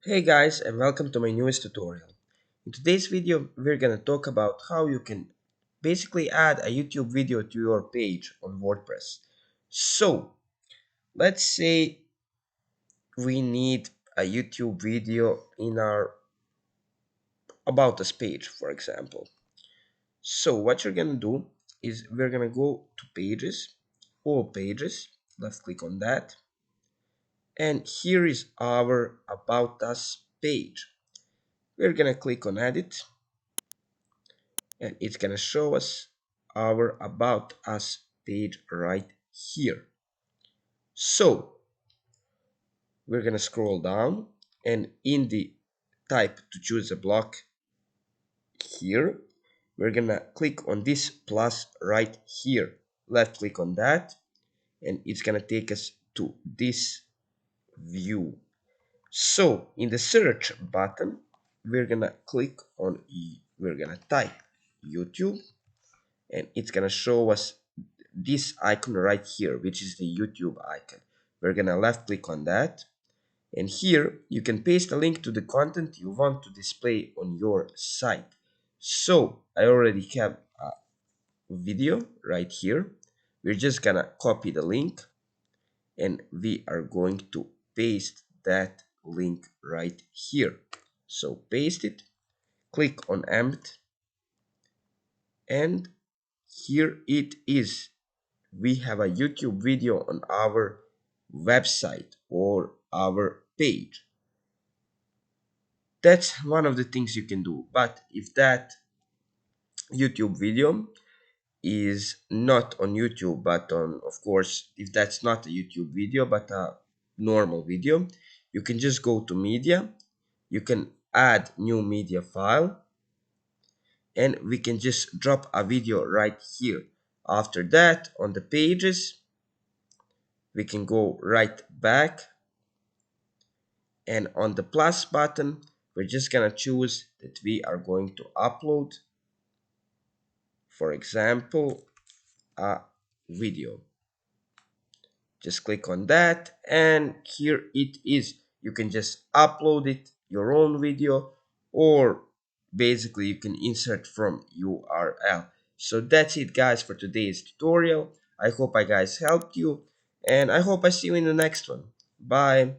Hey guys, and welcome to my newest tutorial. In today's video we're gonna talk about how you can basically add a YouTube video to your page on WordPress. So let's say we need a YouTube video in our About Us page, for example. So what you're gonna do is we're gonna go to Pages, All Pages, left click on that, and here is our About Us page. We're gonna click on Edit, and it's gonna show us our About Us page right here. So we're gonna scroll down, and in the type to choose a block here, we're gonna click on this plus right here. Left click on that, and it's gonna take us to this view. So in the search button, we're gonna click on, we're gonna type YouTube, and it's gonna show us this icon right here, which is the YouTube icon. We're gonna left click on that, and here you can paste a link to the content you want to display on your site. So I already have a video right here. We're just gonna copy the link, and we are going to paste that link right here. So paste it, click on empty, and here it is. We have a YouTube video on our website or our page. That's one of the things you can do. But if that YouTube video is not on YouTube, but on, of course, if that's not a YouTube video, but a normal video, you can just go to media. You can add new media file, and we can just drop a video right here. After that, on the pages, we can go right back, and on the plus button we're just gonna choose that we are going to upload, for example, a video. Just click on that, and here it is. You can just upload it, your own video, or basically you can insert from URL. So that's it guys for today's tutorial. I hope I guys helped you, and I hope I see you in the next one. Bye.